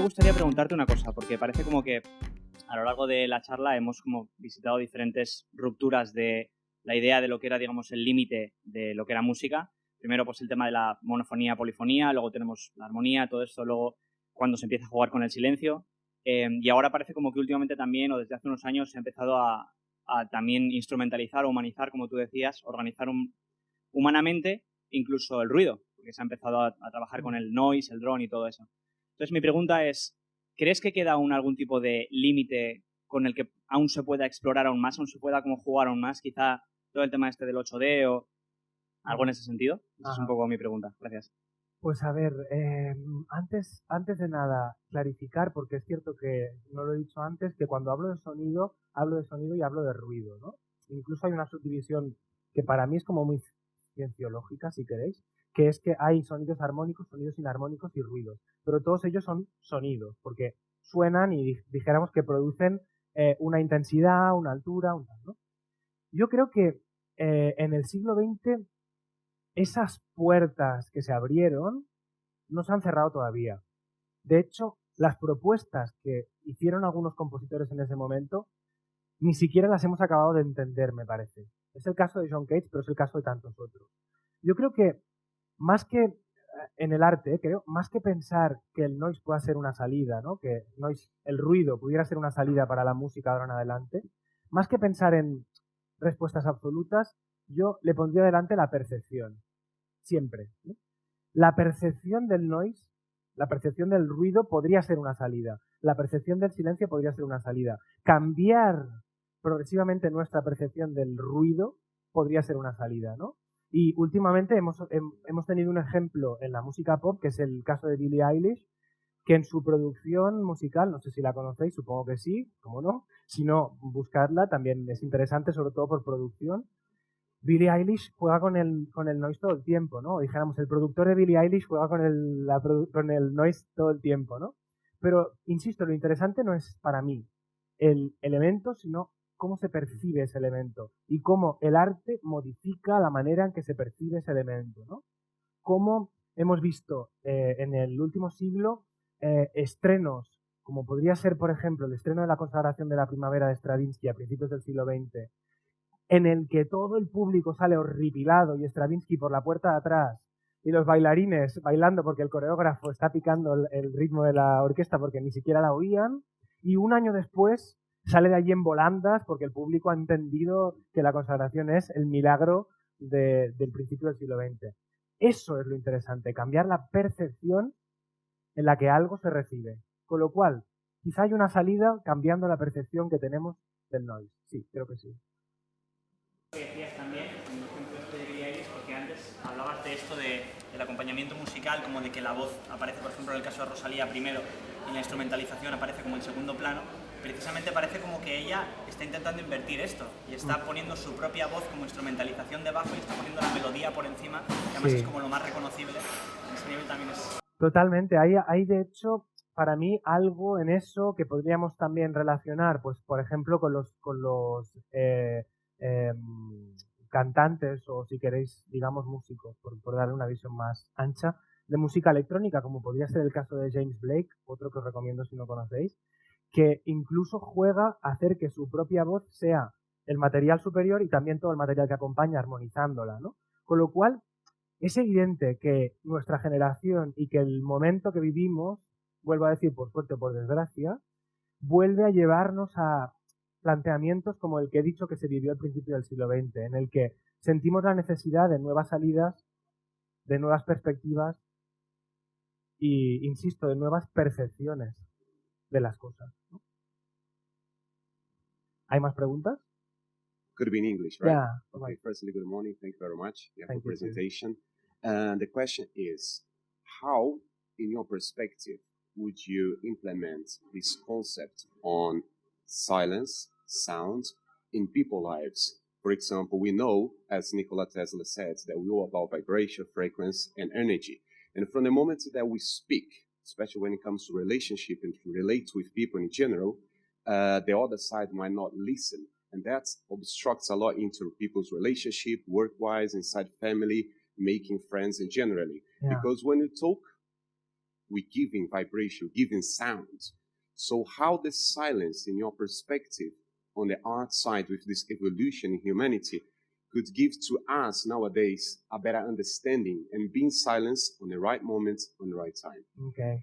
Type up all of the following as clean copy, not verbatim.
gustaría preguntarte una cosa, porque parece como que a lo largo de la charla hemos como visitado diferentes rupturas de la idea de lo que era, digamos, el límite de lo que era música. Primero, pues el tema de la monofonía, polifonía, luego tenemos la armonía, todo esto, luego cuando se empieza a jugar con el silencio. Y ahora parece como que últimamente también, o desde hace unos años, se ha empezado a también instrumentalizar o humanizar, como tú decías, organizar humanamente incluso el ruido, porque se ha empezado a trabajar con el noise, el drone y todo eso. Entonces mi pregunta es, ¿crees que queda aún algún tipo de límite con el que aún se pueda explorar aún más, aún se pueda como jugar aún más? Quizá todo el tema este del 8D o algo en ese sentido. Esa es un poco mi pregunta. Gracias. Pues a ver, antes de nada, clarificar, porque es cierto que no lo he dicho antes, que cuando hablo de sonido y hablo de ruido, ¿no? Incluso hay una subdivisión que para mí es como muy cienciológica, si queréis, que es que hay sonidos armónicos, sonidos inarmónicos y ruidos, pero todos ellos son sonidos, porque suenan y dijéramos que producen una intensidad, una altura, un tal, ¿no? Yo creo que en el siglo XX esas puertas que se abrieron no se han cerrado todavía. De hecho, las propuestas que hicieron algunos compositores en ese momento ni siquiera las hemos acabado de entender, me parece. Es el caso de John Cage, pero es el caso de tantos otros. Yo creo que más que en el arte, más que pensar que el noise pueda ser una salida, ¿no? Que el ruido pudiera ser una salida para la música ahora en adelante, más que pensar en respuestas absolutas, yo le pondría delante la percepción. Siempre, ¿no? La percepción del noise, la percepción del ruido podría ser una salida. La percepción del silencio podría ser una salida. Cambiar progresivamente nuestra percepción del ruido podría ser una salida, ¿no? Y últimamente hemos tenido un ejemplo en la música pop, que es el caso de Billie Eilish, que en su producción musical, no sé si la conocéis, supongo que sí, cómo no, si no, buscarla, también es interesante, sobre todo por producción. Billie Eilish juega con el noise todo el tiempo, ¿no? Dijéramos, el productor de Billie Eilish juega con el noise todo el tiempo, ¿no? Pero, insisto, lo interesante no es para mí el elemento, sino cómo se percibe ese elemento y cómo el arte modifica la manera en que se percibe ese elemento, ¿no? Cómo hemos visto en el último siglo estrenos, como podría ser, por ejemplo, el estreno de la consagración de la primavera de Stravinsky a principios del siglo XX, en el que todo el público sale horripilado y Stravinsky por la puerta de atrás y los bailarines bailando porque el coreógrafo está picando el ritmo de la orquesta porque ni siquiera la oían, y un año después sale de allí en volandas porque el público ha entendido que la consagración es el milagro del principio del siglo XX. Eso es lo interesante, cambiar la percepción en la que algo se recibe. Con lo cual, quizá hay una salida cambiando la percepción que tenemos del noise. Sí, creo que sí. Que decías también, en el ejemplo este de Billie Eilish, porque antes hablabas de esto del acompañamiento musical, como de que la voz aparece, por ejemplo, en el caso de Rosalía primero, y la instrumentalización aparece como en segundo plano. Precisamente parece como que ella está intentando invertir esto y está poniendo su propia voz como instrumentalización debajo y está poniendo la melodía por encima, que además es como lo más reconocible. En ese nivel también es... Totalmente. Hay de hecho, para mí, algo en eso que podríamos también relacionar, pues, por ejemplo, con los cantantes o, si queréis, digamos, músicos, por darle una visión más ancha, de música electrónica, como podría ser el caso de James Blake, otro que os recomiendo si no conocéis, que incluso juega a hacer que su propia voz sea el material superior y también todo el material que acompaña, armonizándola, ¿no? Con lo cual, es evidente que nuestra generación y que el momento que vivimos, vuelvo a decir por suerte o por desgracia, vuelve a llevarnos a planteamientos como el que he dicho que se vivió al principio del siglo XX, en el que sentimos la necesidad de nuevas salidas, de nuevas perspectivas y, insisto, de nuevas percepciones de las cosas, ¿no? ¿Hay más preguntas? Could be in English, right? Yeah. Okay, firstly, good morning. Thank you very much for Thank you, presentation. And the question is, how, in your perspective, would you implement this concept on silence, sound, in people's lives? For example, we know, as Nikola Tesla said, that we're all about vibration, frequency, and energy. And from the moment that we speak, especially when it comes to relationship and to relate with people in general, the other side might not listen. And that obstructs a lot into people's relationship, work-wise, inside family, making friends, and generally. Yeah. Because when you talk, we're giving vibration, giving sound. So how the silence, in your perspective, on the art side with this evolution in humanity, could give to us nowadays a better understanding and being silenced on the right moment, on the right time. Okay.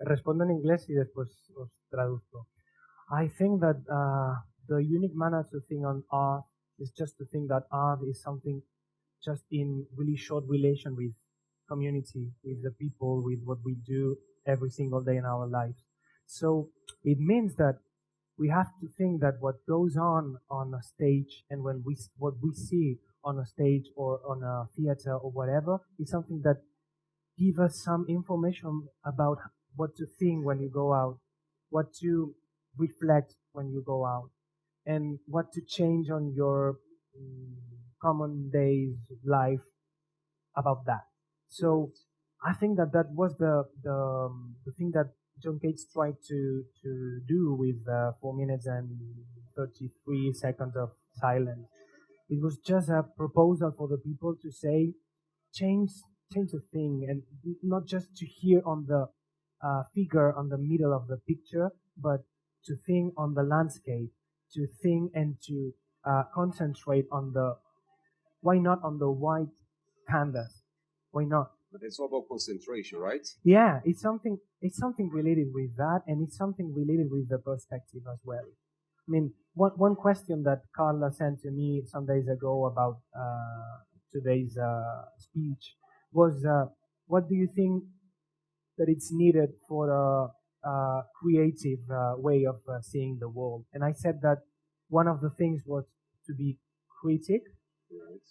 Respondo en inglés y después os traduzco. I think that the unique manner to think on art is just to think that art is something just in really short relation with community, with the people, with what we do every single day in our lives. So it means that we have to think that what goes on a stage and what we see on a stage or on a theater or whatever is something that give us some information about what to think when you go out, what to reflect when you go out, and what to change on your common days life about that. So I think that was the thing that John Cage tried to do with 4 minutes and 33 seconds of silence. It was just a proposal for the people to say, change the thing, and not just to hear on the figure on the middle of the picture, but to think on the landscape, to think and to concentrate on why not on the white canvas? Why not? But it's all about concentration, right? Yeah, it's something related with that, and it's something related with the perspective as well. I mean, one question that Carla sent to me some days ago about today's speech was, what do you think that it's needed for a creative way of seeing the world? And I said that one of the things was to be critic,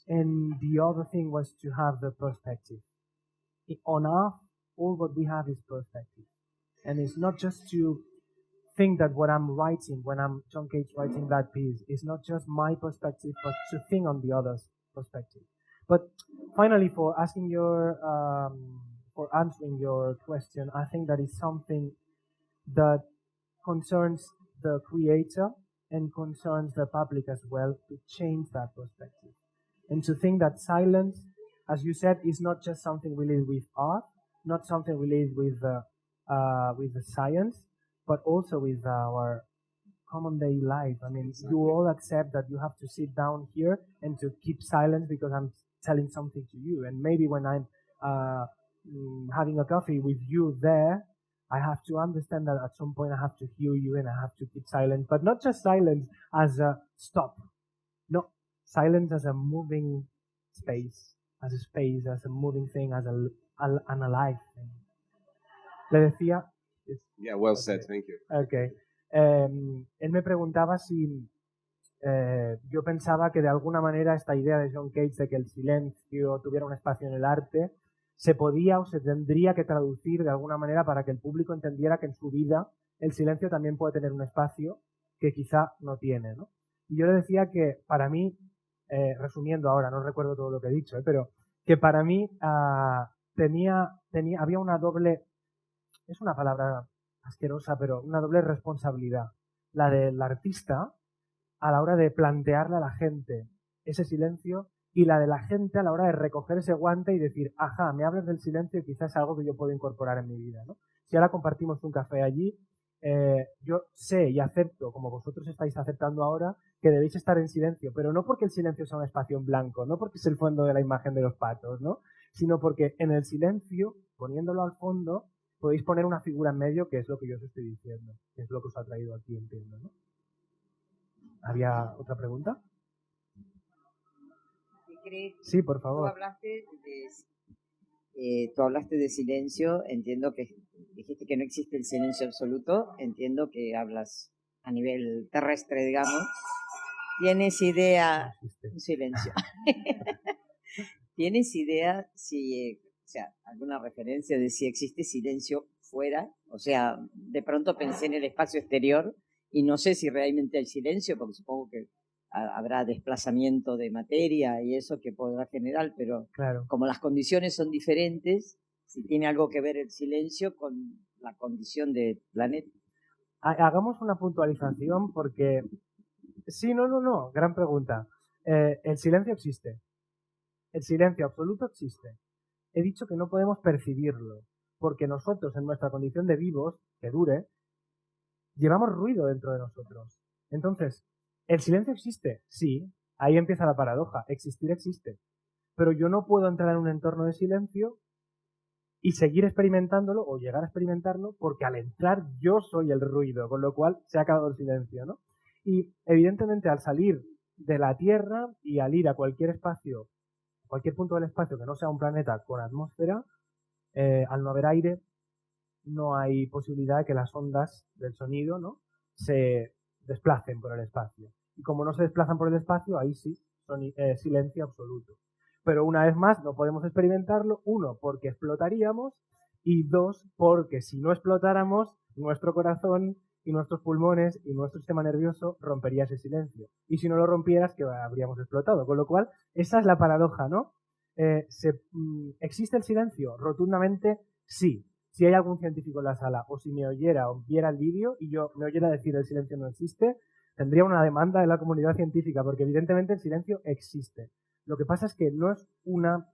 and the other thing was to have the perspective. On art, all what we have is perspective. And it's not just to think that what I'm writing, when I'm John Cage writing that piece, is not just my perspective, but to think on the other's perspective. But finally, for answering your question, I think that is something that concerns the creator and concerns the public as well, to change that perspective. And to think that silence, as you said, is not just something related with art, not something related with the science, but also with our common day life. I mean, you all accept that you have to sit down here and to keep silence because I'm telling something to you. And maybe when I'm having a coffee with you there, I have to understand that at some point I have to hear you and I have to keep silence, but not just silence as a stop. No, silence as a moving space, as a moving thing, as an alive thing. Le decía... Yeah, well said, thank you. Okay. Él me preguntaba si yo pensaba que de alguna manera esta idea de John Cage de que el silencio tuviera un espacio en el arte se podía o se tendría que traducir de alguna manera para que el público entendiera que en su vida el silencio también puede tener un espacio que quizá no tiene, ¿no? Y yo le decía que para mí, resumiendo ahora, no recuerdo todo lo que he dicho, pero que para mí había una doble, es una palabra asquerosa, pero una doble responsabilidad. La del artista a la hora de plantearle a la gente ese silencio y la de la gente a la hora de recoger ese guante y decir, ajá, me hablas del silencio y quizás es algo que yo puedo incorporar en mi vida, ¿no? Si ahora compartimos un café allí, yo sé y acepto, como vosotros estáis aceptando ahora, que debéis estar en silencio, pero no porque el silencio sea un espacio en blanco, no porque es el fondo de la imagen de los patos, ¿no? Sino porque en el silencio, poniéndolo al fondo, podéis poner una figura en medio, que es lo que yo os estoy diciendo, que es lo que os ha traído aquí, entiendo, ¿no? ¿Había otra pregunta? Sí, por favor. Tú hablaste de silencio, entiendo que dijiste que no existe el silencio absoluto, entiendo que hablas a nivel terrestre, digamos. ¿Tienes idea? Un silencio. ¿Tienes idea si, o sea, alguna referencia de si existe silencio fuera? O sea, de pronto pensé en el espacio exterior y no sé si realmente hay silencio, porque supongo que habrá desplazamiento de materia y eso que podrá generar, pero claro, como las condiciones son diferentes, si tiene algo que ver el silencio con la condición del planeta. Hagamos una puntualización porque... Sí, no, gran pregunta. El silencio existe. El silencio absoluto existe. He dicho que no podemos percibirlo. porque nosotros en nuestra condición de vivos, que dure, llevamos ruido dentro de nosotros. Entonces, ¿el silencio existe? Sí, ahí empieza la paradoja, existir existe. Pero yo no puedo entrar en un entorno de silencio y seguir experimentándolo o llegar a experimentarlo porque al entrar yo soy el ruido, con lo cual se ha acabado el silencio, ¿no? Y evidentemente al salir de la Tierra y al ir a cualquier espacio, cualquier punto del espacio que no sea un planeta con atmósfera, al no haber aire, no hay posibilidad de que las ondas del sonido, ¿no?, se desplacen por el espacio. Y como no se desplazan por el espacio, ahí sí, silencio absoluto. Pero una vez más, no podemos experimentarlo, uno, porque explotaríamos, y dos, porque si no explotáramos, nuestro corazón y nuestros pulmones y nuestro sistema nervioso rompería ese silencio. Y si no lo rompieras, que habríamos explotado. Con lo cual, esa es la paradoja, ¿no? ¿Existe el silencio? Rotundamente sí. Si hay algún científico en la sala o si me oyera o viera el vídeo y yo me oyera decir el silencio no existe, tendría una demanda de la comunidad científica porque evidentemente el silencio existe. Lo que pasa es que no es una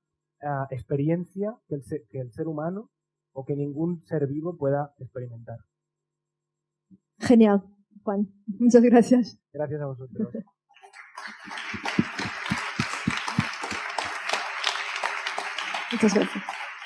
experiencia que el ser humano o que ningún ser vivo pueda experimentar. Genial, Juan. Muchas gracias. Gracias a vosotros. Muchas gracias.